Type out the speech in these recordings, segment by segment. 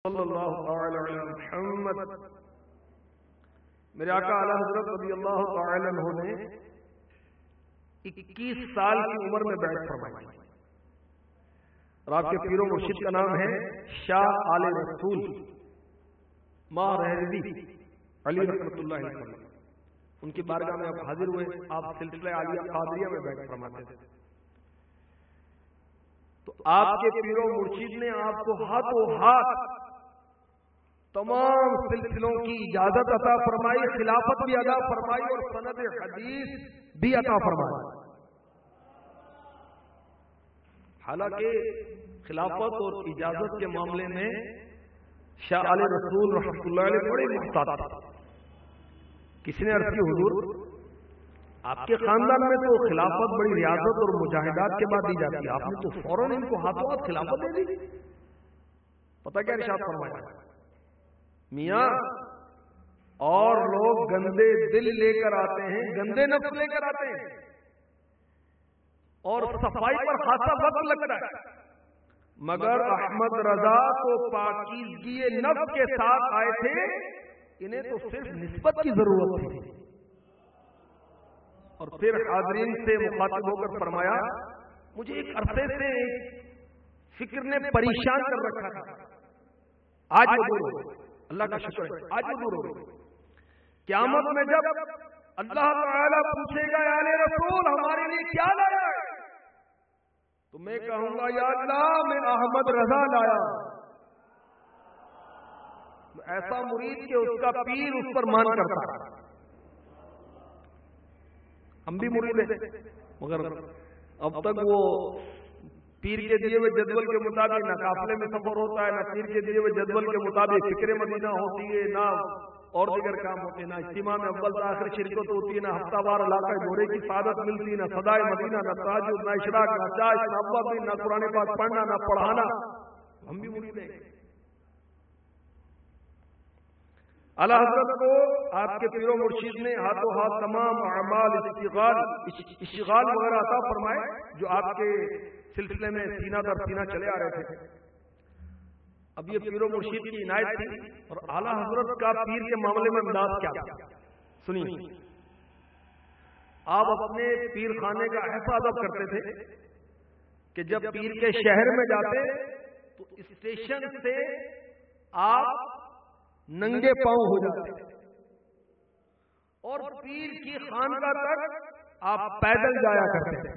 صلی اللہ تعالی علی محمد. میرے آقا اعلی حضرت رضی اللہ تعالی عنہ نے 21 سال کی عمر میں بیعت فرمائی اور آپ کے پیر و مرشد کا نام ہے شاہ آل رسول ماہ رہزی علی رحمۃ اللہ علیہ. ان کی بارگاہ میں آپ حاضر ہوئے. آپ سلسلہ عالیہ قادریہ میں بیعت فرماتے تھے. تو آپ کے پیر و مرشد نے آپ کو ہاتھوں ہاتھ تمام سلسلوں کی اجازت عطا فرمائی, خلافت بھی عطا فرمائی اور سند حدیث بھی عطا فرمائی. حالانکہ خلافت اور اجازت کے معاملے میں شاہ علی رسول رحمۃ اللہ علیہ بڑے محتاط تھے. کسی نے عرض کی حضور آپ کے خاندان میں تو خلافت بڑی ریاضت اور مجاہدات کے بعد دی جاتی ہے, آپ نے تو فوراً ان کو ہاتھوں ہاتھ خلافت دے دی. پتہ کیا ارشاد فرمایا, میاں اور لوگ گندے دل لے کر آتے ہیں, گندے نفس لے کر آتے ہیں اور صفائی پر خاصا وقت لگتا ہے, مگر احمد رضا تو پاکیزگی نفس کے ساتھ آئے تھے, انہیں تو صرف نسبت کی ضرورت تھی. اور پھر حاضرین سے مخاطب ہو کر فرمایا, مجھے ایک عرصے سے فکر نے پریشان کر رکھا تھا, آج وہ دور ہو, اللہ کا شکر ہے آج وہ دور ہو. قیامت میں جب اللہ تعالیٰ پوچھے گا یا علی رسول ہمارے لیے کیا لایا ہے, تو میں کہوں گا یا اللہ میں احمد رضا لایا. ایسا مرید کہ اس کا پیر اس پر مان کرتا ہے. ہم بھی مرید ہیں مگر اب تک وہ پیر کے دیے ہوئے جدول کے مطابق نہ قافلے میں سفر ہوتا ہے, نہ پیر کے دیے ہوئے جدول کے مطابق فکر مدینہ ہوتی ہے, نہ اور دیگر کام ہوتے ہیں, نہ اجتماع میں اول تا آخر شرکت ہوتی ہے, نہ ہفتہ وار علاقہ گھوڑے کی سعادت ملتی, نہ صدائے مدینہ, نہ تہجد, نہ اشراق, نہ چاش, نہ اوابین, نہ قرآن پاک پڑھنا, نہ پڑھانا. ہم بھی مرید ہیں. اعلی حضرت کو آپ کے پیر و مرشد نے ہاتھوں ہاتھ تمام اعمال اشتغال وغیرہ عطا فرمائے جو آپ کے سلسلے میں سینہ در سینہ چلے آ رہے تھے. اب یہ پیر و مرشد کی عنایت تھی اور اعلی حضرت کا پیر کے معاملے میں انداز کیا سنیے. آپ اپنے پیر خانے کا ایسا ادب کرتے تھے کہ جب پیر کے شہر میں جاتے تو اسٹیشن سے آپ ننگے پاؤں ہو جاتے اور پیر کی خانقاہ تک آپ پیدل جایا کرتے تھے,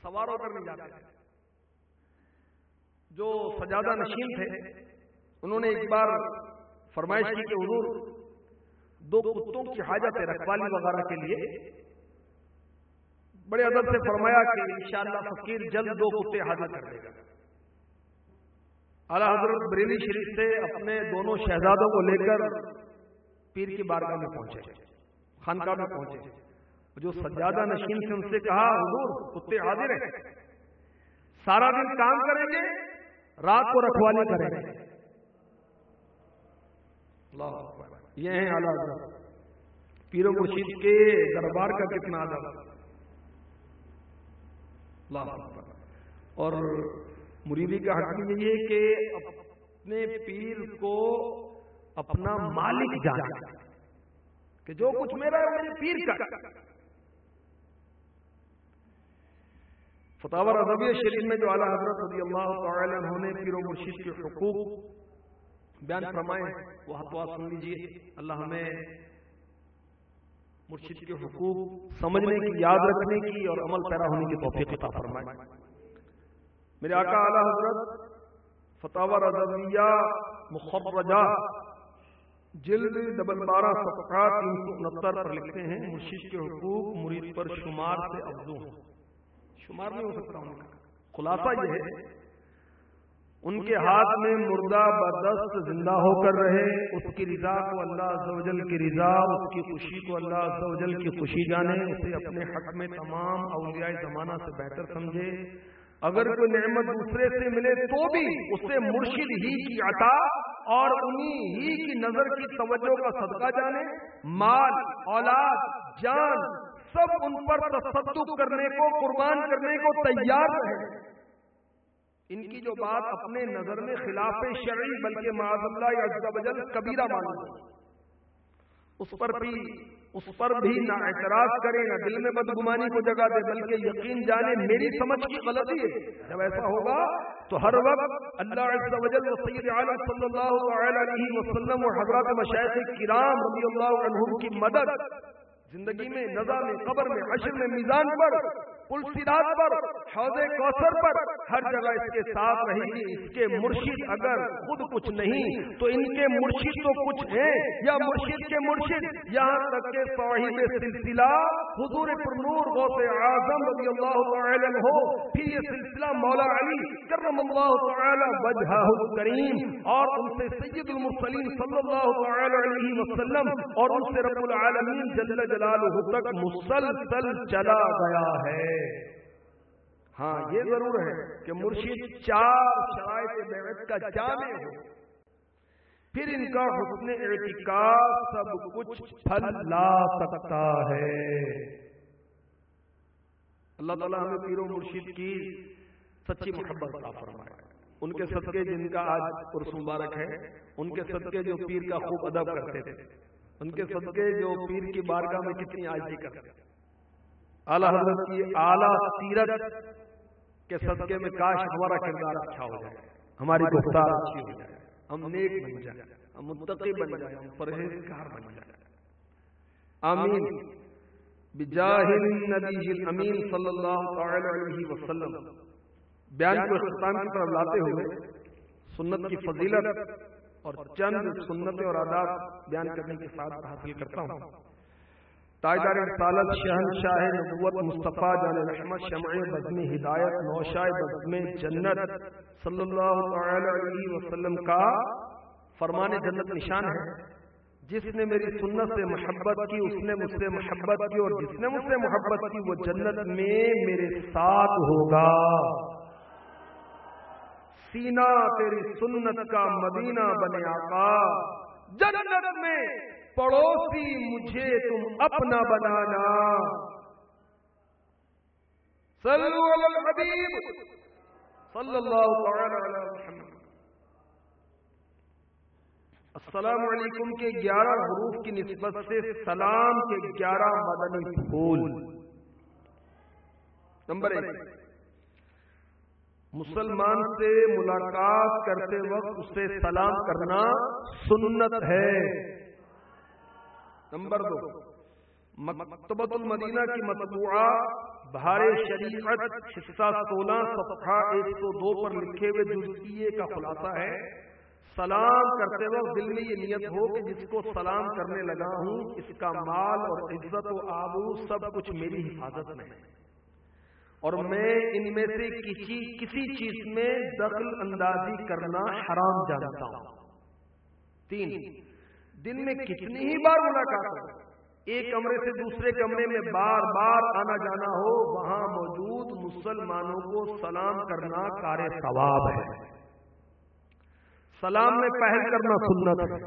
سوار ہو کر نہیں جاتے. جو سجادہ نشین تھے انہوں نے ایک بار فرمائش کی کہ حضور 2 کتوں کی حاجت ہے رکھوالی وغیرہ کے لیے. بڑے ادب سے فرمایا کہ انشاءاللہ فقیر جلد 2 کتے حاضر کر دے گا. اعلیٰ حضرت بریلی شریف سے اپنے دونوں شہزادوں کو لے کر پیر کی بارگاہ میں پہنچے, خانقاہ میں پہنچے. جو سجادہ نشین سے ان سے کہا حضور کتے حاضر ہیں, سارا دن کام کریں گے, رات کو رکھوالی کریں گے. اللہ اکبر. یہ ہیں اعلیٰ حضرت پیر و مرشد کے دربار کا کتنا ادب. اللہ اکبر. اور مریدی کا حق بھی یہ ہے کہ اپنے پیر کو اپنا مالک جانے کہ جو کچھ میرا ہے میرے پیر کا. فتاوی رضویہ شریف میں جو اعلیٰ حضرت رضی اللہ تعالی عنہ نے پیر و مرشد کے حقوق بیان فرمائے وہ ہاتھوں سن لیجیے. اللہ ہمیں مرشد کے حقوق سمجھنے کی, یاد رکھنے کی اور عمل پیرا ہونے کی توفیق عطا فرمائے. میرے آقا اعلی حضرت فتاوی رضویہ مخرجہ جلد 12 صفحات 369 پر لکھتے ہیں مرشد کے حقوق مرید پر شمار سے افزوں ہیں. شمار نہیں ہو سکتا ان کا. خلاصہ یہ ہے ان کے ہاتھ میں مردہ بدست زندہ ہو کر رہے, اس کی رضا کو اللہ عز و جل کی رضا, اس کی خوشی کو اللہ عز و جل کی خوشی جانے, اسے اپنے حق میں تمام اولیاء زمانہ سے بہتر سمجھے. اگر کوئی نعمت دوسرے سے ملے تو بھی اسے مرشد ہی کی عطا اور انہی ہی کی نظر کی توجہ کا صدقہ جانے. مال, اولاد, جان سب ان پر تصدق کرنے کو, قربان کرنے کو تیار رہے. ان کی جو بات اپنے نظر میں خلاف شرعی بلکہ معاذ اللہ عز و جل کبیرہ معلوم ہے، اس پر بھی نہ اعتراض کرے، نہ دل میں بدگمانی کو جگہ دے، بلکہ یقین جانے میری سمجھ کی غلطی ہے۔ جب ایسا ہوگا تو ہر وقت اللہ عز و جل و سید عالم صلی اللہ علیہ وسلم اور حضرات مشائخ کرام رضی اللہ عنہم کی مدد زندگی میں، نزا میں، قبر میں، حشر میں، میزان پر، پل صراط پر، حوض کوثر پر، ہر جگہ اس کے ساتھ رہے گی۔ اس کے مرشد اگر خود کچھ نہیں تو ان کے مرشد تو کچھ ہیں، یا مرشد کے مرشد، یہاں تک کہ صاحب سلسلہ حضور پر نور غوث اعظم رضی اللہ تعالی عنہ، پھر یہ سلسلہ مولا علی کرم اللہ تعالی وجہہ الکریم، اور ان سے سید المرسلین صلی اللہ تعالی علیہ وسلم، اور ان سے رب العالمین جل جلالہ تک مسلسل چلا گیا ہے۔ ہاں یہ ضرور ہے کہ مرشد چار شرائط بیعت کا جامع ہو، پھر ان کا حسن اعتقاد سب کچھ پھل لا سکتا ہے۔ اللہ تعالیٰ ہمیں پیر و مرشد کی سچی محبت عطا فرمائے، ان کے صدقے جن کا آج عرس مبارک ہے، ان کے صدقے جو پیر کا خوب ادب کرتے تھے، ان کے صدقے جو پیر کی بارگاہ میں کتنی عاجزی کرتے، اعلیٰ حضرت کی اعلیٰ سیرت کے صدقے میں کاش ہمارا کردار اچھا ہو جائے، ہماری گفتار اچھی ہو جائے، ہم نیک بن جائیں، ہم متقی بن جائیں، ہم پرہیزگار بن جائیں۔ آمین بجاہ النبی الامین صلی اللہ تعالی علیہ وسلم۔ بیان کو اختتام کی طرف لاتے ہوئے سنت کی فضیلت اور چند سنتیں اور آداب بیان کرنے کے ساتھ حاصل کرتا ہوں۔ تاجدار رسالت شہنشاہ نبوت مصطفیٰ جان رحمت شمع بزم ہدایت نوشائے بزم جنت صلی اللہ تعالی علیہ وسلم کا فرمان جنت نشان ہے، جس نے میری سنت سے محبت کی اس نے مجھ سے محبت کی، اور جس نے مجھ سے محبت کی وہ جنت میں میرے ساتھ ہوگا۔ سینہ تیری سنت کا مدینہ بنے آقا، جنت میں پڑوسی مجھے تم اپنا بنانا۔ صلو علی الحبیب صلی اللہ تعالی علی محمد۔ السلام علیکم کے 11 حروف کی نسبت سے سلام کے 11 مدنی پھول۔ نمبر 1، مسلمان سے ملاقات کرتے وقت اسے سلام کرنا سنت ہے۔ نمبر 2، مکتبۃ المدینہ کی مطبوعہ بہار شریعت حصہ 16 صفحہ 102 پر لکھے ہوئے جزئیے کا خلاصہ ہے، سلام کرتے وقت دل میں یہ نیت ہو کہ جس کو سلام کرنے لگا ہوں اس کا مال اور عزت و آبرو سب کچھ میری حفاظت میں ہے، اور میں ان میں سے کسی چیز میں دخل اندازی کرنا حرام جانتا ہوں۔ 3، دن میں کتنی ہی بار ملاقات ہو، ایک کمرے سے دوسرے کمرے میں بار بار آنا جانا ہو، وہاں موجود مسلمانوں کو سلام کرنا کار ثواب ہے۔ سلام میں پہل کرنا سنت ہے۔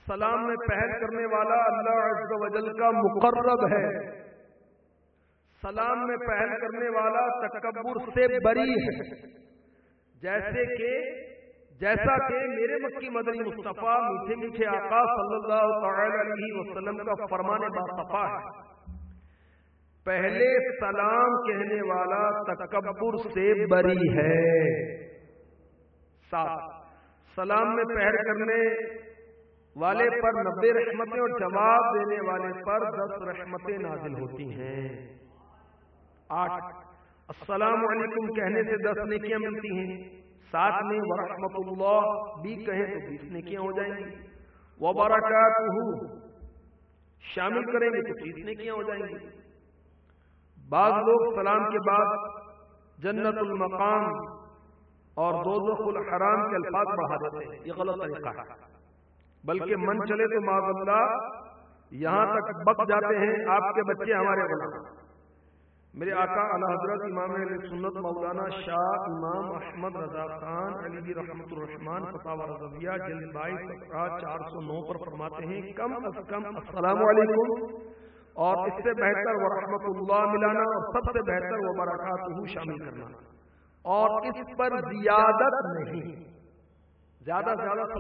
سلام میں پہل کرنے والا اللہ عز و جل کا مقرب ہے۔ سلام میں پہل کرنے والا تکبر سے بری ہے، جیسا کہ میرے مکی مدنی مصطفیٰ میٹھے میٹھے آقا صلی اللہ تعالی علیہ وسلم کا فرمان باصفا ہے، پہلے سلام کہنے والا تکبر سے بری ہے۔ 7، سلام میں پہل کرنے والے پر 90 رحمتیں اور جواب دینے والے پر 10 رحمتیں نازل ہوتی ہیں۔ 8، السلام علیکم کہنے سے 10 نیکیاں ملتی ہیں، ساتھ میں ورحمۃ اللہ بھی کہیں تو 20 نیکیاں ہو جائیں گی، وبرکاتہ شامل کریں گے تو 30 نیکیاں ہو جائیں گی۔ بعض لوگ سلام کے بعد جنت المقام اور دوزخ الحرام کے الفاظ بڑھا دیتے ہیں، یہ غلط طریقہ ہے، بلکہ من چلے تو معاذ اللہ یہاں تک بک جاتے ہیں آپ کے بچے ہمارے غلام۔ میرے آقا اعلیٰ حضرت امام اہل سنت مولانا شاہ امام احمد رضا خان علی رحمۃ الرحمان فتاوی رضویہ جلد 22 صفحہ 409 پر فرماتے ہیں کم از کم السلام علیکم اور اس سے بہتر ورحمۃ اللہ ملانا اور سب سے بہتر وبرکاتہ شامل کرنا۔ اور اس پر زیادت نہیں، زیادہ سے زیادہ